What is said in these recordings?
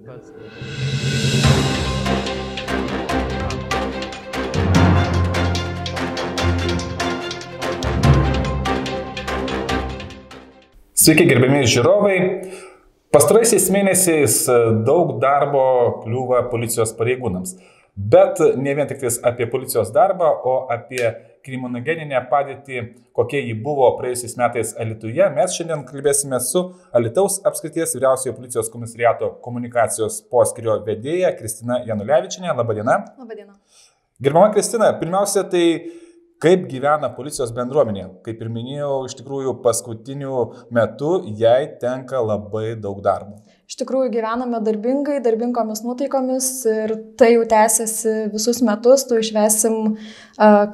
Sveiki, gerbiami žiūrovai. Pastaraisiais mėnesiais daug darbo kliūva policijos pareigūnams. Bet ne vien tik apie policijos darbą, o apie kriminogeninę padėtį, kokia ji buvo praėjusiais metais Alytuje. Mes šiandien kalbėsime su Alytaus apskrities vyriausiojo policijos komisariato komunikacijos poskyrio vedėja Kristina Janulevičienė. Labadiena. Labadiena. Gerbiama Kristina, pirmiausia, tai kaip gyvena policijos bendruomenė? Kaip ir minėjau, iš tikrųjų paskutiniu metu jai tenka labai daug darbo. Iš tikrųjų gyvename darbingomis nuotaikomis ir tai jau tęsiasi visus metus. Tu išvesim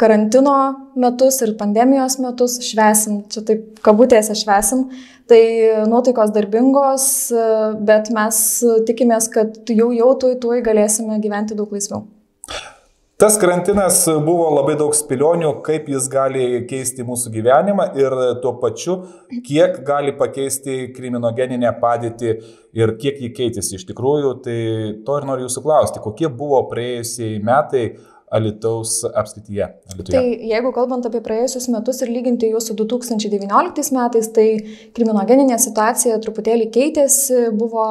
karantino metus ir pandemijos metus, švesim, čia taip kabutėse švesim. Tai nuotaikos darbingos, bet mes tikimės, kad jau tuoj galėsime gyventi daug laisviau. Tas karantinas buvo labai daug spėlionių, kaip jis gali keisti mūsų gyvenimą ir tuo pačiu, kiek gali pakeisti kriminogeninę padėtį ir kiek jį keitėsi iš tikrųjų. Tai to ir noriu jūsų klausti, kokie buvo praėjusiai metai Alytaus apskrityje. Tai jeigu kalbant apie praėjusius metus ir lyginti jų su 2019 metais, tai kriminogeninė situacija truputėlį keitėsi, buvo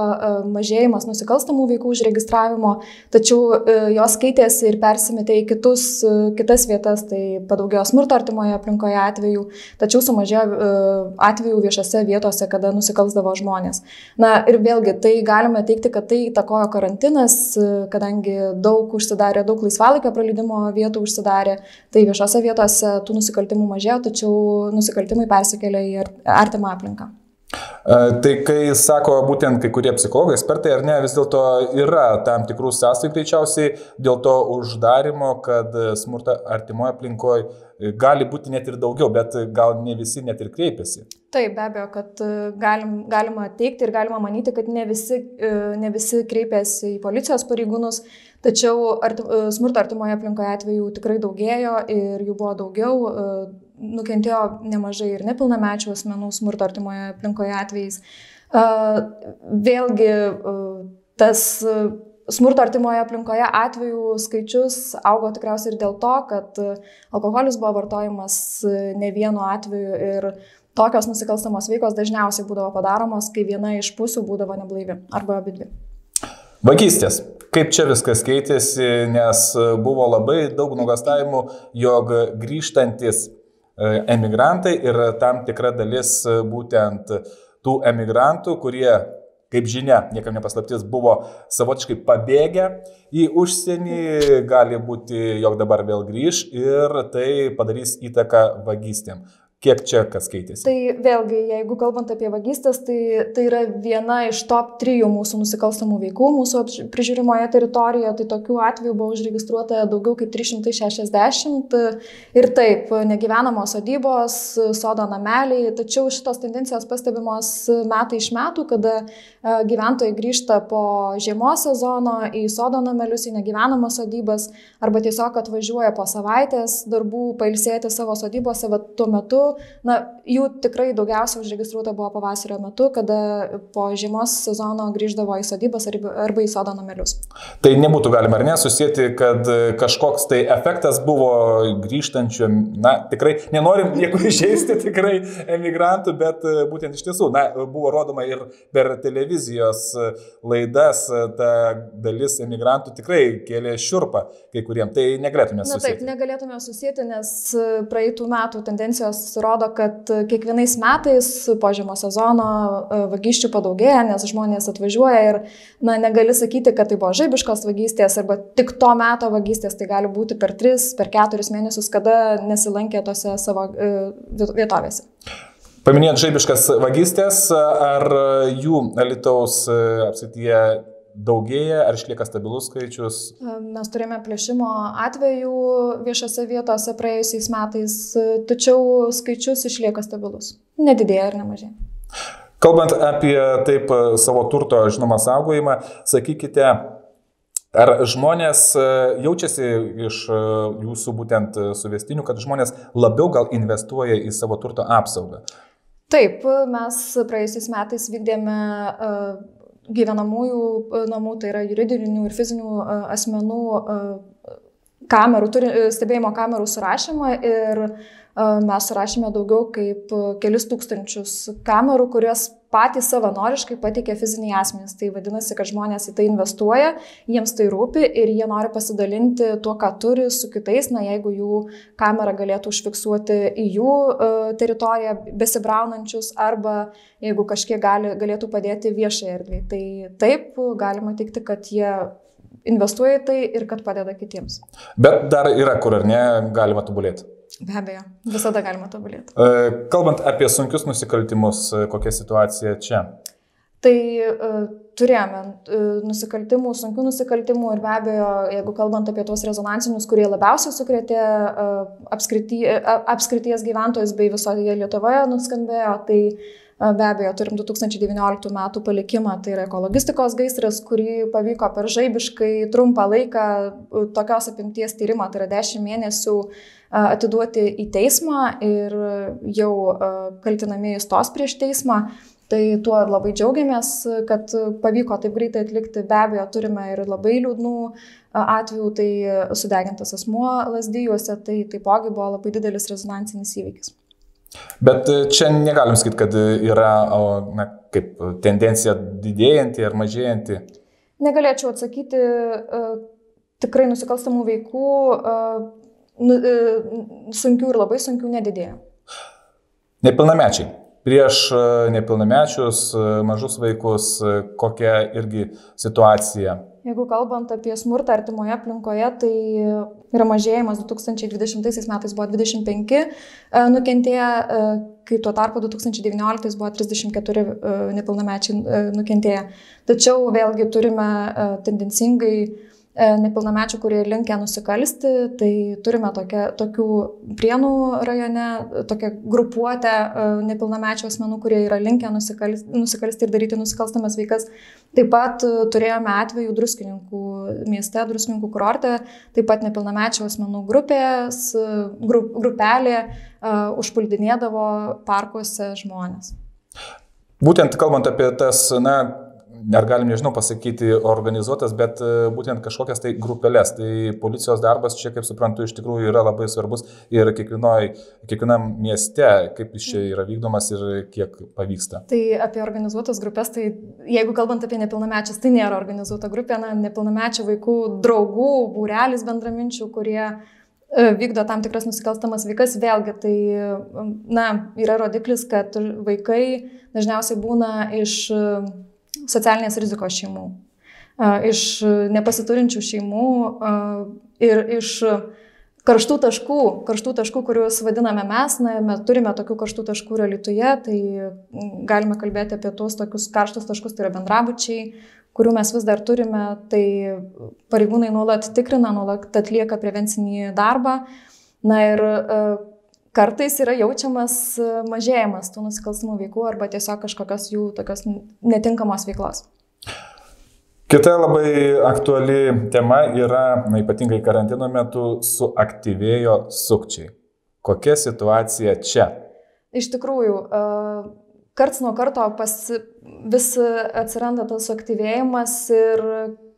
mažėjimas nusikalstamų veikų užregistravimo, tačiau jos keitėsi ir persimetė į kitas vietas, tai padaugėjo smurto artimoje aplinkoje atvejų, tačiau sumažėjo atvejų viešose vietose, kada nusikalsdavo žmonės. Na ir vėlgi, tai galime teikti, kad tai įtakojo karantinas, kadangi daug laisvalaikio leidimo vietų užsidarė, tai viešose vietose tų nusikaltimų mažėjo, tačiau nusikaltimai persikėlė į artimą aplinką. Tai kai sako būtent kai kurie psichologai, ekspertai, ar ne, vis dėlto yra tam tikrų sąsajų greičiausiai dėl to uždarimo, kad smurta artimoje aplinkoje gali būti net ir daugiau, bet gal ne visi net ir kreipiasi. Taip, be abejo, kad galima teikti ir galima manyti, kad ne visi kreipiasi į policijos pareigūnus, tačiau smurto artimoje aplinkoje atvejų tikrai daugėjo ir jų buvo daugiau, nukentėjo nemažai ir nepilnamečių asmenų smurto artimoje aplinkoje atvejais. Vėlgi, tas smurto artimoje aplinkoje atvejų skaičius augo tikriausiai ir dėl to, kad alkoholis buvo vartojamas ne vienu atveju ir tokios nusikalstamos veikos dažniausiai būdavo padaromos, kai viena iš pusių būdavo neblaivi arba abidvi. Vagystės. Kaip čia viskas keitėsi, nes buvo labai daug nuogąstavimų, jog grįžtantis emigrantai ir tam tikra dalis būtent tų emigrantų, kurie, kaip žinia, niekam nepaslaptis, buvo savotiškai pabėgę į užsienį, gali būti, jog dabar vėl grįž ir tai padarys įtaką vagystėm. Kiek čia kas keitėsi? Tai vėlgi, jeigu kalbant apie vagystės, tai yra viena iš top 3 mūsų nusikalstamų veikų mūsų prižiūrimoje teritorijoje, tai tokių atvejų buvo užregistruota daugiau kaip 360 ir taip, negyvenamos sodybos, sodo nameliai, tačiau šitos tendencijos pastebimos metai iš metų, kada gyventojai grįžta po žiemos sezono į sodo namelius, į negyvenamas sodybas arba tiesiog atvažiuoja po savaitės darbų pailsėti savo sodybose, bet tuo metu jų tikrai daugiausia užregistruota buvo pavasario metu, kada po žiemos sezono grįždavo į sodybas arba į sodo namelius. Tai nebūtų galima ar ne susėti, kad kažkoks tai efektas buvo grįžtančių, tikrai nenorim nieko išeisti tikrai emigrantų, bet būtent iš tiesų, buvo rodoma ir per televizijos laidas, ta dalis emigrantų tikrai kėlė šiurpą kai kuriem, tai negalėtume susėti. Taip, negalėtume susėti, nes praeitų metų tendencijos rodo, kad kiekvienais metais po žiemos sezono vagysčių padaugėja, nes žmonės atvažiuoja ir negali sakyti, kad tai buvo žaibiškos vagystės arba tik to meto vagystės, tai gali būti per 3, per 4 mėnesius, kada nesilankė tose savo vietovėse. Paminėjot žaibiškas vagystės, ar jų Alytaus apskrityje daugėja, ar išlieka stabilus skaičius? Mes turėjome plėšimo atvejų viešose vietose praėjusiais metais, tačiau skaičius išlieka stabilus. Nedidėja ir nemažėja. Kalbant apie taip savo turto, žinoma, saugojimą, sakykite, ar žmonės jaučiasi iš jūsų būtent suvestinių, kad žmonės labiau gal investuoja į savo turto apsaugą? Taip, mes praėjusiais metais vykdėme gyvenamųjų namų, tai yra juridinių ir fizinių asmenų kamerų, stebėjimo kamerų surašymą ir mes surašėme daugiau kaip kelis tūkstančius kamerų, kurias patys savanoriškai pateikė fiziniai asmenys. Tai vadinasi, kad žmonės į tai investuoja, jiems tai rūpi ir jie nori pasidalinti tuo, ką turi su kitais, jeigu jų kamera galėtų užfiksuoti į jų teritoriją besibraunančius arba jeigu kažkiek galėtų padėti viešai erdvei. Tai taip, galima teikti, kad jie investuoja į tai ir kad padeda kitiems. Bet dar yra, kur ar ne, galima tobulėti. Be abejo, visada galima tobulėti. Kalbant apie sunkius nusikaltimus, kokia situacija čia? Tai turėjome nusikaltimų, sunkių nusikaltimų ir be abejo, jeigu kalbant apie tuos rezonansinius, kurie labiausiai sukrėtė apskrities gyventojus bei visoje Lietuvoje nuskambėjo, tai be abejo turim 2019 metų palikimą, tai yra ekologistikos gaisras, kurį pavyko per žaibiškai trumpą laiką tokios apimties tyrimą, tai yra 10 mėnesių atiduoti į teismą ir jau kaltinamieji stos prieš teismą. Tai tuo labai džiaugiamės, kad pavyko taip greitai atlikti. Be abejo, turime ir labai liūdnų atvejų, tai sudegintas asmuo Lazdijuose, tai taipogi buvo labai didelis rezonansinis įvykis. Bet čia negalim sakyti, kad yra kaip tendencija didėjanti ar mažėjanti? Negalėčiau atsakyti, tikrai nusikalstamų veikų sunkių ir labai sunkių nedidėjo. Nepilnamečiai. Prieš nepilnamečius, mažus vaikus, kokia irgi situacija? Jeigu kalbant apie smurtą artimoje aplinkoje, tai yra mažėjimas 2020 metais buvo 25 nukentėję, kai tuo tarpu 2019 buvo 34 nepilnamečiai nukentėję. Tačiau vėlgi turime tendencingai nepilnamečių, kurie linkę nusikalsti, tai turime tokių Prienų rajone, tokią grupuotę nepilnamečių asmenų, kurie yra linkę nusikalsti ir daryti nusikalstamas veikas. Taip pat turėjome atvejų Druskininkų mieste, Druskininkų kurorte, taip pat nepilnamečių asmenų grupelė užpuldinėdavo parkuose žmonės. Būtent kalbant apie tas, ar galim, nežinau, pasakyti organizuotas, bet būtent kažkokias tai grupelės. Tai policijos darbas čia, kaip suprantu, iš tikrųjų yra labai svarbus ir kiekvienam mieste, kaip jis čia yra vykdomas ir kiek pavyksta. Tai apie organizuotas grupės, tai jeigu kalbant apie nepilnamečius, tai nėra organizuota grupė, nepilnamečių vaikų draugų, būrelis bendraminčių, kurie vykdo tam tikras nusikalstamas veikas. Vėlgi, tai yra rodiklis, kad vaikai dažniausiai būna iš socialinės rizikos šeimų, iš nepasiturinčių šeimų ir iš karštų taškų, kuriuos vadiname mes, mes turime tokių karštų taškų ir Alytuje, tai galime kalbėti apie tuos tokius karštus taškus, tai yra bendrabučiai, kurių mes vis dar turime, tai pareigūnai nuolat tikrina, nuolat atlieka prevencinį darbą, ir kartais yra jaučiamas mažėjimas tų nusikalstamų veikų arba tiesiog kažkokios jų tokios netinkamos veiklos. Kita labai aktuali tema yra, ypatingai karantino metu, suaktyvėjo sukčiai. Kokia situacija čia? Iš tikrųjų, karts nuo karto vis atsiranda tas suaktyvėjimas ir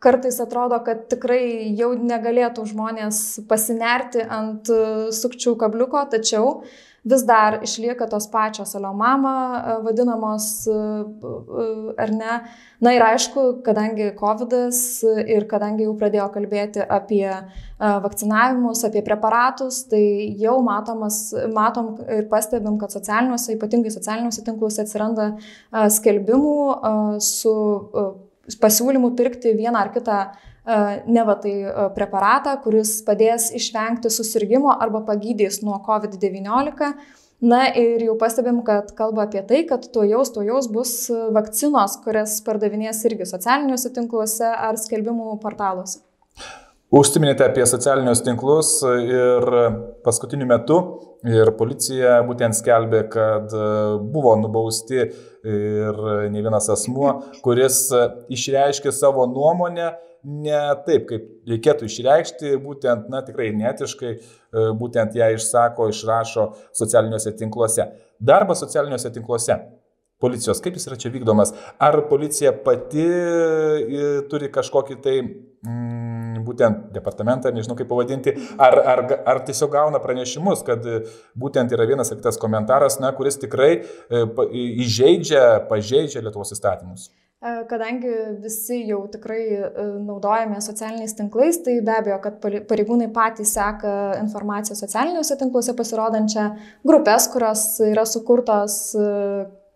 kartais atrodo, kad tikrai jau negalėtų žmonės pasinerti ant sukčių kabliuko, tačiau vis dar išlieka tos pačios aliomama vadinamos, ar ne. Ir aišku, kadangi Covidas ir kadangi jau pradėjo kalbėti apie vakcinavimus, apie preparatus, tai jau matom ir pastebim, kad ypatingai socialiniuose tinkluose atsiranda skelbimų su pasiūlymų pirkti vieną ar kitą preparatą, kuris padės išvengti susirgimo arba pagydys nuo COVID-19. Ir jau pastebim, kad kalba apie tai, kad tuojaus bus vakcinos, kurias pardavinės irgi socialiniuose tinkluose ar skelbimų portaluose. Užsiminėte apie socialinius tinklus ir paskutiniu metu ir policija būtent skelbė, kad buvo nubausti ir ne vienas asmuo, kuris išreiškė savo nuomonę ne taip, kaip reikėtų išreikšti, būtent, tikrai neetiškai, būtent ją išrašo socialiniuose tinkluose. Darbas socialiniuose tinkluose. policijos, kaip jis yra čia vykdomas? Ar policija pati turi kažkokį tai būtent departamentą, nežinau kaip pavadinti, ar tiesiog gauna pranešimus, kad būtent yra vienas ar kitas komentaras, kuris tikrai pažeidžia Lietuvos įstatymus? Kadangi visi jau tikrai naudojame socialiniais tinklais, tai be abejo, kad pareigūnai patys seka informaciją socialiniuose tinkluose pasirodančią grupės, kurios yra sukurtos,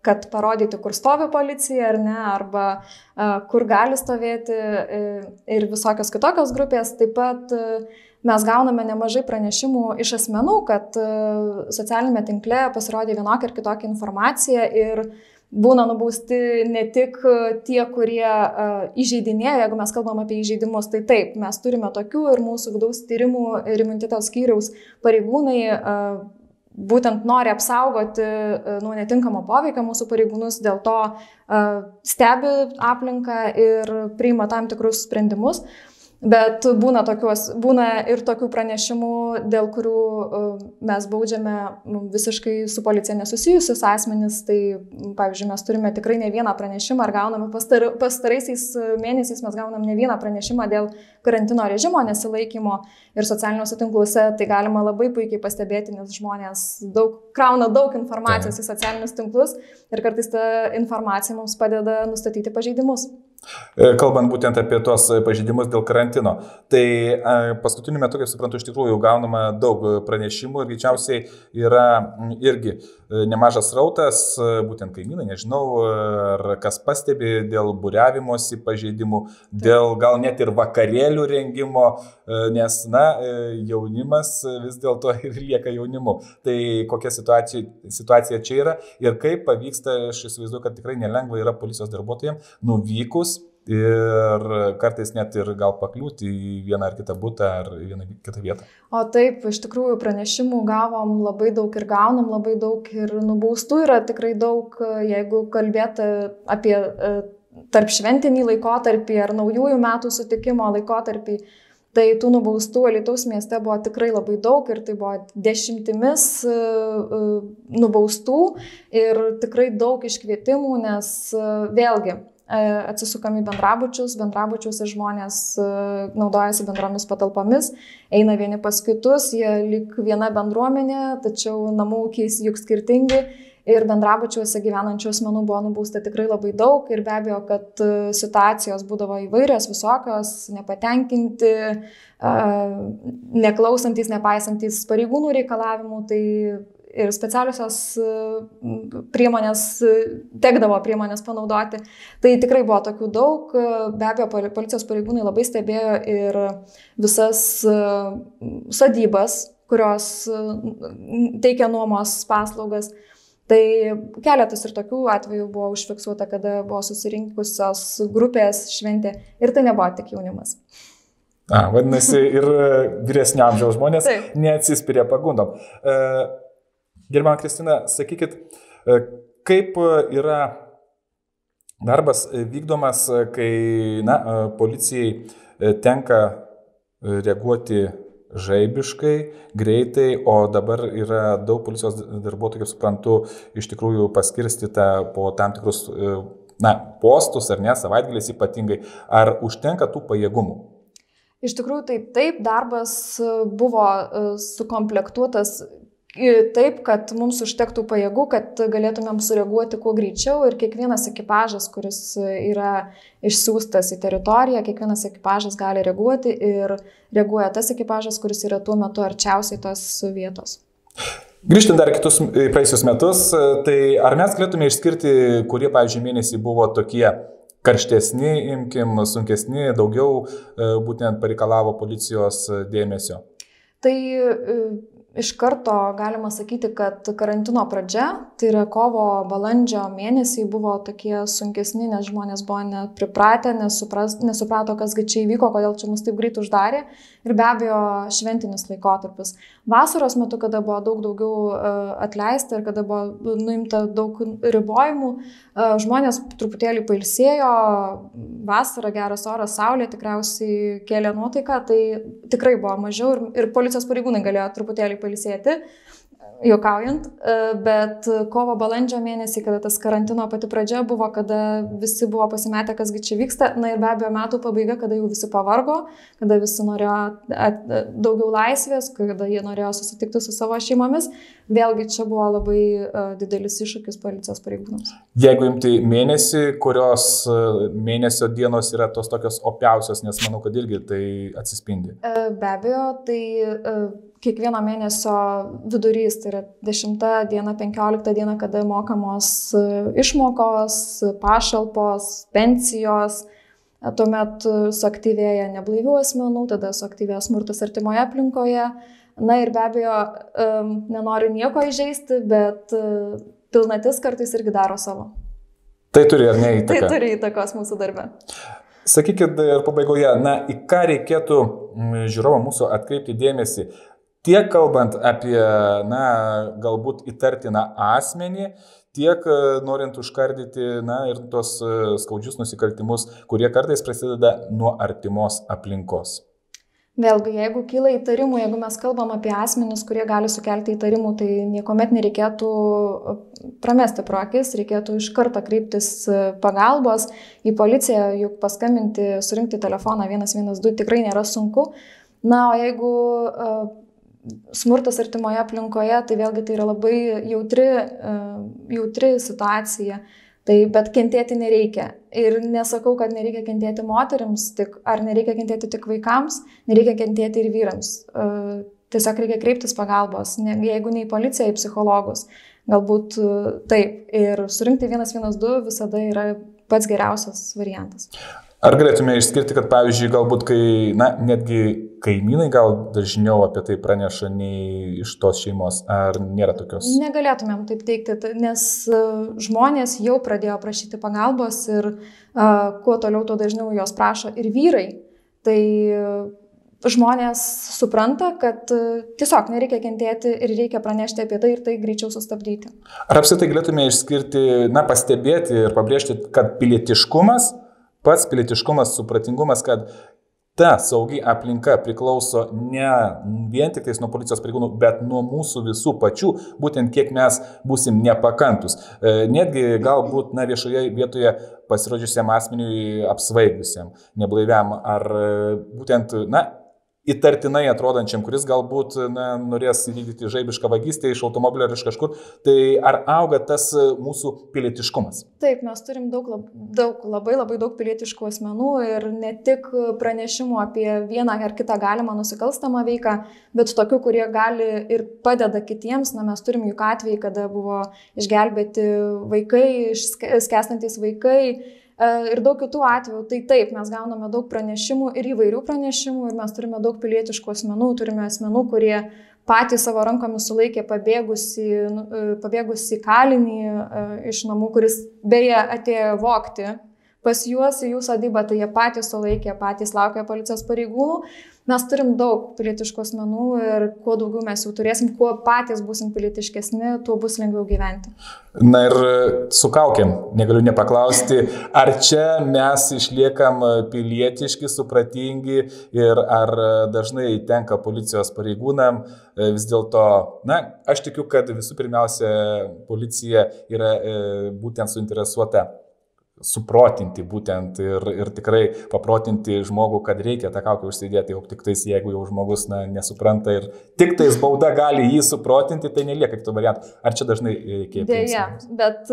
kad parodyti, kur stovi policija ar ne, arba kur gali stovėti ir visokios kitokios grupės. Taip pat mes gauname nemažai pranešimų iš asmenų, kad socialinėme tinkle pasirodė vienokia ar kitokia informacija ir būna nubausti ne tik tie, kurie įžeidinėjo, jeigu mes kalbam apie įžeidimus, tai taip, mes turime tokių ir mūsų vidaus tyrimų ir imuniteto skyriaus pareigūnai būtent nori apsaugoti nuo netinkamo poveikio mūsų pareigūnus, dėl to stebi aplinką ir priima tam tikrus sprendimus. Bet būna ir tokių pranešimų, dėl kurių mes baudžiame visiškai su policija nesusijusius asmenis. Tai, pavyzdžiui, mes turime tikrai ne vieną pranešimą, ar gauname pastaraisiais mėnesiais mes gaunam ne vieną pranešimą dėl karantino režimo nesilaikymo ir socialiniuose tinkluose. Tai galima labai puikiai pastebėti, nes žmonės krauna daug informacijos į socialinius tinklus ir kartais ta informacija mums padeda nustatyti pažeidimus. Kalbant būtent apie tos pažeidimus dėl karantino, tai paskutiniu metu, kaip suprantu, iš tikrųjų gaunama daug pranešimų ir greičiausiai yra irgi nemažas rautas, būtent kaimynai, nežinau, ar kas pastebi dėl būriavimosi pažeidimų, dėl gal net ir vakarėlių rengimo, nes, jaunimas vis dėlto ir lieka jaunimu. Tai kokia situacija čia yra ir kaip pavyksta, aš įsivaizduoju, kad tikrai nelengva yra policijos darbuotojams nuvykus ir kartais net ir gal pakliūti į vieną ar kitą butą ar vieną kitą vietą. O taip, iš tikrųjų pranešimų gavom labai daug ir gaunam labai daug ir nubaustų yra tikrai daug, jeigu kalbėti apie tarp šventinį laikotarpį ar naujųjų metų sutikimo laikotarpį. Tai tų nubaustų Alytaus mieste buvo tikrai labai daug ir tai buvo dešimtimis nubaustų ir tikrai daug iškvietimų, nes vėlgi atsisukam į bendrabučiuose žmonės naudojasi bendromis patalpomis, eina vieni pas kitus, jie lyg viena bendruomenė, tačiau namų ūkiai juk skirtingi. Ir bendrabučiuose gyvenančių asmenų buvo nubausta tikrai labai daug ir be abejo, kad situacijos būdavo įvairios, visokios, nepatenkinti, neklausantis, nepaisantis pareigūnų reikalavimų, tai ir specialiosios tekdavo priemonės panaudoti. Tai tikrai buvo tokių daug, be abejo, policijos pareigūnai labai stebėjo ir visas sodybas, kurios teikia nuomos paslaugas. Tai keletas ir tokių atvejų buvo užfiksuota, kada buvo susirinkusios grupės šventė ir tai nebuvo tik jaunimas. Vadinasi, ir vyresnio amžiaus žmonės neatsispiria pagundom. Gerbiama Kristina, sakykit, kaip yra darbas vykdomas, kai policijai tenka reaguoti žaibiškai, greitai, o dabar yra daug policijos darbuotojų, kaip suprantu, iš tikrųjų paskirstyta po tam tikrus postus ar ne, savaitgaliais ypatingai. Ar užtenka tų pajėgumų? Iš tikrųjų, taip, darbas buvo sukomplektuotas taip, kad mums užtektų pajėgų, kad galėtumėm sureaguoti kuo greičiau ir kiekvienas ekipažas, kuris yra išsiųstas į teritoriją, kiekvienas ekipažas gali reaguoti ir reaguoja tas ekipažas, kuris yra tuo metu arčiausiai tos vietos. Grįžtant dar kitus praėjusius metus, tai ar mes galėtume išskirti, kurie, pavyzdžiui, mėnesiai buvo tokie karštesni, sunkesni, daugiau būtent pareikalavo policijos dėmesio? Tai iš karto galima sakyti, kad karantino pradžia, tai yra kovo-balandžio mėnesiai buvo tokie sunkesni, nes žmonės buvo nepripratę, nesuprato, kasgi čia įvyko, kodėl čia mus taip greit uždarė ir be abejo šventinis laikotarpis. Vasaros metu, kada buvo daug daugiau atleista ir kada buvo nuimta daug ribojimų, žmonės truputėlį pailsėjo, vasara, geras oras, saulė tikriausiai kėlė nuotaiką, tai tikrai buvo mažiau ir policijos pareigūnai galėjo truputėlį pailsėti. juokaujant, bet kovo balandžio mėnesį, kada tas karantino pati pradžia buvo, kada visi buvo pasimetę, kasgi čia vyksta, na ir be abejo metų pabaiga, kada jau visi pavargo, kada visi norėjo daugiau laisvės, kada jie norėjo susitikti su savo šeimomis, vėlgi čia buvo labai didelis iššūkis policijos pareigūnams. Jeigu imti mėnesį, kurios mėnesio dienos yra tos tokios opiausios, nes manau, kad irgi tai atsispindi. Be abejo, tai kiekvieno mėnesio vidurys, tai yra 10 diena, 15 diena, kada mokamos išmokos, pašalpos, pensijos, tuomet suaktyvėja neblaivių asmenų, tada suaktyvėja smurtas artimoje aplinkoje. Na ir be abejo, nenoriu nieko įžeisti, bet pilnatis kartais irgi daro savo. Tai turi ar ne įtaką? Tai turi įtakos mūsų darbe. Sakykit ir pabaigoje, į ką reikėtų žiūrovą mūsų atkreipti dėmesį, tiek kalbant apie, galbūt įtartiną asmenį, tiek norint užkardyti, ir tos skaudžius nusikaltimus, kurie kartais prasideda nuo artimos aplinkos. Vėlgi, jeigu kyla įtarimų, jeigu mes kalbam apie asmenis, kurie gali sukelti įtarimų, tai niekuomet nereikėtų pramesti pro akis, reikėtų iš karto kreiptis pagalbos į policiją, juk paskambinti, surinkti telefoną 112 tikrai nėra sunku. Na, o jeigu smurtas artimoje aplinkoje, tai vėlgi tai yra labai jautri situacija. Bet kentėti nereikia. Ir nesakau, kad nereikia kentėti moterims, ar nereikia kentėti tik vaikams, nereikia kentėti ir vyrams. Tiesiog reikia kreiptis pagalbos, jeigu ne į policiją, į psichologus. Galbūt taip. Ir surinkti 112 visada yra pats geriausias variantas. Ar galėtume išskirti, kad pavyzdžiui, galbūt netgi kaimynai gal dažniau apie tai praneša nei iš tos šeimos, ar nėra tokios? Negalėtumėm taip teikti, nes žmonės jau pradėjo prašyti pagalbos ir kuo toliau, tuo dažniau jos prašo ir vyrai. Tai žmonės supranta, kad tiesiog nereikia kentėti ir reikia pranešti apie tai ir tai greičiau sustabdyti. Ar apskritai galėtume išskirti, pastebėti ir pabrėžti, kad pats pilietiškumas, supratingumas, kad ta saugi aplinka priklauso ne vien tik nuo policijos pareigūnų, bet nuo mūsų visų pačių, būtent kiek mes būsim nepakantus. Netgi galbūt viešoje vietoje pasirodžiusiam asmeniui apsvaigusiam, neblaiviam, ar būtent, įtartinai atrodančiam, kuris galbūt norės įvykdyti žaibišką vagystę iš automobilio ar iš kažkur, tai ar auga tas mūsų pilietiškumas? Taip, mes turim labai daug pilietiškų asmenų ir ne tik pranešimų apie vieną ar kitą galimą nusikalstamą veiką, bet tokių, kurie gali ir padeda kitiems. Mes turim juk atvejį, kada buvo išgelbėti vaikai, skęstantys vaikai. Ir daug kitų atvejų, tai taip, mes gauname daug pranešimų ir įvairių pranešimų ir mes turime daug pilietiškų asmenų, turime asmenų, kurie patys savo rankomis sulaikė pabėgusi kalinį iš namų, kuris beje atėjo vogti pas juos į jų sodybą, tai jie patys sulaikė, patys laukė policijos pareigūnų. Mes turim daug pilietiškų asmenų ir kuo daugiau mes jų turėsim, kuo patys būsim pilietiškesni, tuo bus lengviau gyventi. Na ir su kaukėm, negaliu nepaklausti, ar čia mes išliekam pilietiški, supratingi ir ar dažnai tenka policijos pareigūnam vis dėlto, aš tikiu, kad visų pirmiausia policija yra būtent suinteresuota suprotinti būtent ir tikrai paprotinti žmogų, kad reikia tą kaukę užsidėti, jau tik tais, jeigu jau žmogus nesupranta ir tik tais bauda gali jį suprotinti, tai nelieka kitų variantų. Ar čia dažnai reikia? Deja, bet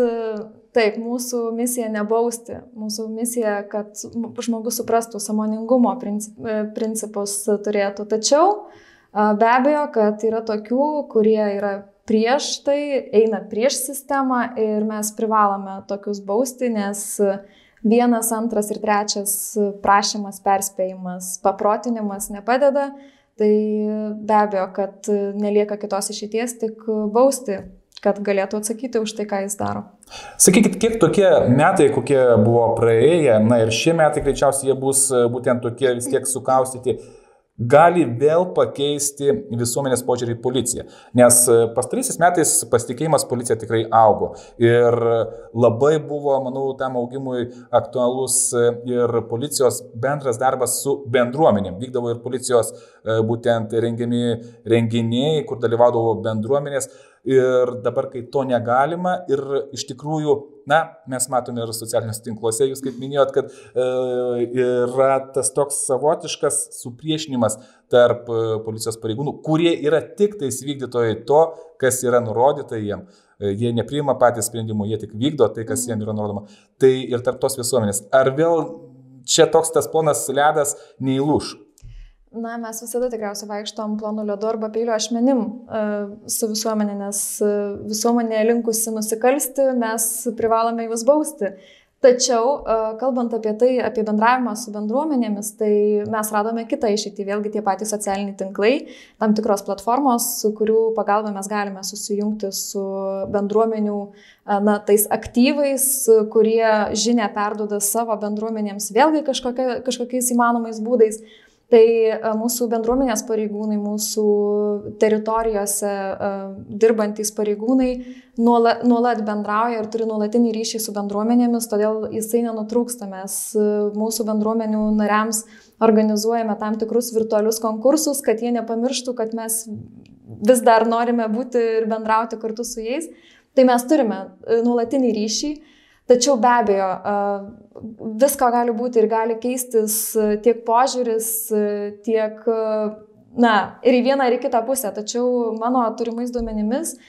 taip, mūsų misija nebausti, mūsų misija, kad žmogus suprastų sąmoningumo principus turėtų. Tačiau be abejo, kad yra tokių, kurie yra prieš tai, eina prieš sistemą ir mes privalome tokius bausti, nes 1, 2 ir 3 prašymas, perspėjimas, paprotinimas nepadeda, tai be abejo, kad nelieka kitos išeities, tik bausti, kad galėtų atsakyti už tai, ką jis daro. Sakykit, kiek tokie metai, kokie buvo praėję, ir šie metai greičiausiai jie bus būtent tokie vis tiek sukaustyti, gali vėl pakeisti visuomenės požiūrį į policiją. Nes pastaraisiais metais pasitikėjimas policija tikrai augo. Ir labai buvo, manau, tam augimui aktualus ir policijos bendras darbas su bendruomenėm. Vykdavo ir policijos būtent rengiami renginiai, kur dalyvaudavo bendruomenės. ir dabar, kai to negalima ir iš tikrųjų, mes matome ir socialiniuose tinkluose, jūs kaip minėjot, kad yra tas toks savotiškas supriešinimas tarp policijos pareigūnų, kurie yra tik tais vykdytojai to, kas yra nurodyta jiem. Jie nepriima patys sprendimų, jie tik vykdo tai, kas jiem yra nurodoma. Tai ir tarp tos visuomenės. Ar vėl čia toks tas plonas ledas neįlūš? Mes visada tikriausiai vaikštom plonu ledu arba peilio ašmenim su visuomenė, nes visuomenė linkusi nusikalsti, mes privalome juos bausti. Tačiau, kalbant apie tai, apie bendravimą su bendruomenėmis, tai mes radome kitą išeitį, vėlgi tie patys socialiniai tinklai, tam tikros platformos, kurių pagalba mes galime susijungti su bendruomenių, tais aktyvais, kurie žinią perduoda savo bendruomenėms vėlgi kažkokiais įmanomais būdais. Tai mūsų bendruomenės pareigūnai, mūsų teritorijose dirbantys pareigūnai nuolat bendrauja ir turi nuolatinį ryšį su bendruomenėmis, todėl jisai nenutrūksta. Mes mūsų bendruomenių nariams organizuojame tam tikrus virtualius konkursus, kad jie nepamirštų, kad mes vis dar norime būti ir bendrauti kartu su jais. Tai mes turime nuolatinį ryšį. Tačiau be abejo, visko gali būti ir gali keistis tiek požiūris, tiek, ir į vieną, ir į kitą pusę. Tačiau mano turimais duomenimis,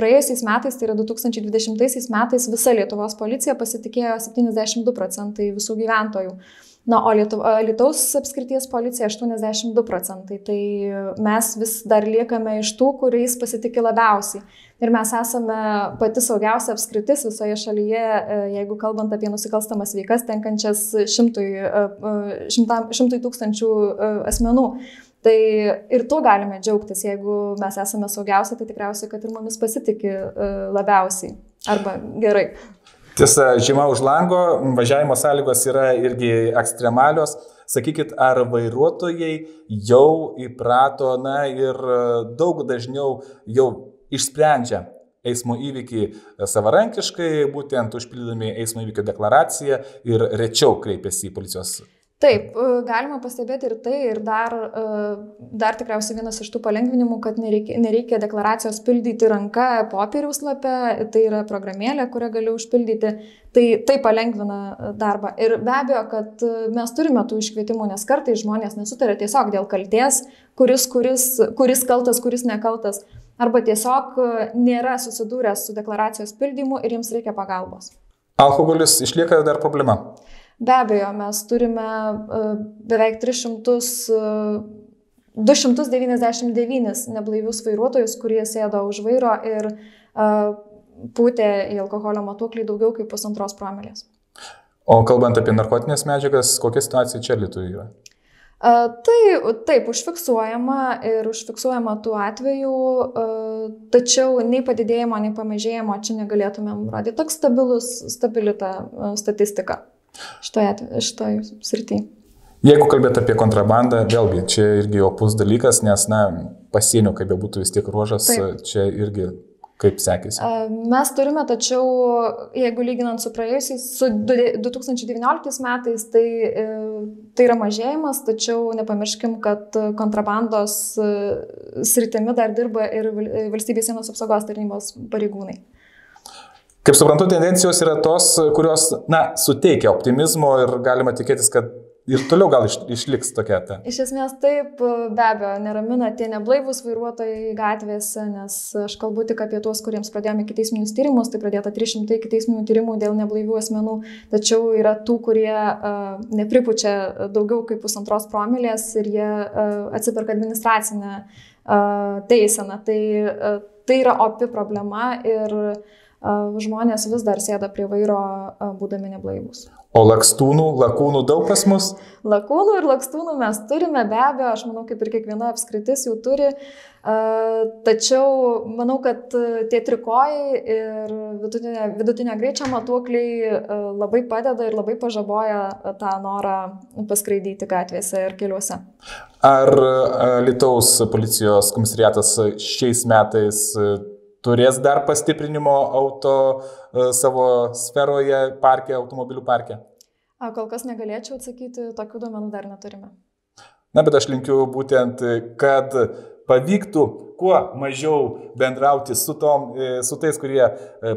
praėjusiais metais, tai yra 2020 metais, visa Lietuvos policija pasitikėjo 72% visų gyventojų. O Alytaus apskrities policija 82%. Tai mes vis dar liekame iš tų, kuriais pasitikė labiausiai. Ir mes esame pati saugiausia apskritis visoje šalyje, jeigu kalbant apie nusikalstamas veikas, tenkančias 100 tūkstančių asmenų. Tai ir tuo galime džiaugtis, jeigu mes esame saugiausia, tai tikriausiai, kad ir mumis pasitikė labiausiai arba gerai. Tiesa, žiema už lango, važiavimo sąlygos yra irgi ekstremalios. Sakykit, ar vairuotojai jau įprato, ir daug dažniau jau išsprendžia eismo įvykį savarankiškai, būtent užpildydami eismo įvykio deklaraciją ir rečiau kreipiasi į policijos. Taip, galima pastebėti ir tai, ir dar tikriausiai vienas iš tų palengvinimų, kad nereikia deklaracijos pildyti ranka popieriaus lape, tai yra programėlė, kurią gali užpildyti, tai palengvina darbą. Ir be abejo, kad mes turime tų iškvietimų, nes kartais žmonės nesutarė tiesiog dėl kaltės, kuris kaltas, kuris nekaltas, arba tiesiog nėra susidūręs su deklaracijos pildymu ir jiems reikia pagalbos. Alkoholis išlieka dar problema? Be abejo, mes turime beveik 299 neblaivius vairuotojus, kurie sėdo už vairo ir pūtė į alkoholio matuoklį daugiau kaip 1,5 promilės. O kalbant apie narkotinės medžiagas, kokia situacija čia Lietuvoje yra? Taip, užfiksuojama tų atvejų, tačiau nei padidėjimo, nei pamažėjimo čia negalėtumėm rodyti. Toks stabili ta statistika šitoje srityje. Jeigu kalbėt apie kontrabandą, vėlgi čia irgi opus dalykas, nes pasienio, kaip būtų vis tiek ruožas, čia irgi kaip sekėsi. Mes turime, tačiau jeigu lyginant su 2019 metais, tai yra mažėjimas, tačiau nepamirškim, kad kontrabandos sritimi dar dirba ir Valstybės sienos apsaugos tarnybos pareigūnai. Kaip suprantu, tendencijos yra tos, kurios, suteikia optimizmo ir galima tikėtis, kad ir toliau gal išliks tokia. Iš esmės taip, be abejo, neramina tie neblaivūs vairuotojai gatvėse, nes aš kalbu tik apie tuos, kuriems pradėjome ikiteisminius tyrimus, tai pradėta 300 ikiteisminių tyrimų dėl neblaivių asmenų, tačiau yra tų, kurie nepripučia daugiau kaip 1,5 promilės ir jie atsiperka administracinę teiseną. Tai yra opi problema ir žmonės vis dar sėda prie vairo būdami neblaivūs. O lakūnų daug pas mus? Lakūnų ir lakstūnų mes turime, be abejo, aš manau, kaip ir kiekviena apskritis jų turi, tačiau manau, kad tie trikojai ir vidutinio greičio matuokliai labai padeda ir labai pažaboja tą norą paskraidyti gatvėse ir keliuose. Ar Alytaus policijos komisariatas šiais metais turės dar pastiprinimo savo sferoje, automobilių parke? Kol kas negalėčiau atsakyti, tokių duomenų dar neturime. Bet aš linkiu būtent, kad pavyktų kuo mažiau bendrauti su tais, kurie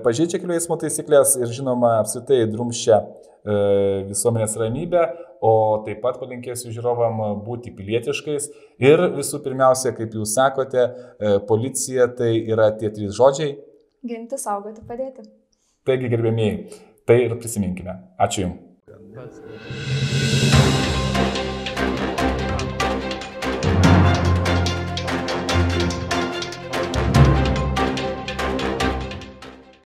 pažeidžia kelių eismo taisyklės ir žinoma apskritai drumsčia visuomenės ramybę, o taip pat palinkėsiu žiūrovam būti pilietiškais ir visų pirmiausia, kaip jūs sakote, policija tai yra tie 3 žodžiai. Ginti, saugoti, padėti. Taigi, gerbėmieji, tai ir prisiminkime. Ačiū Jums.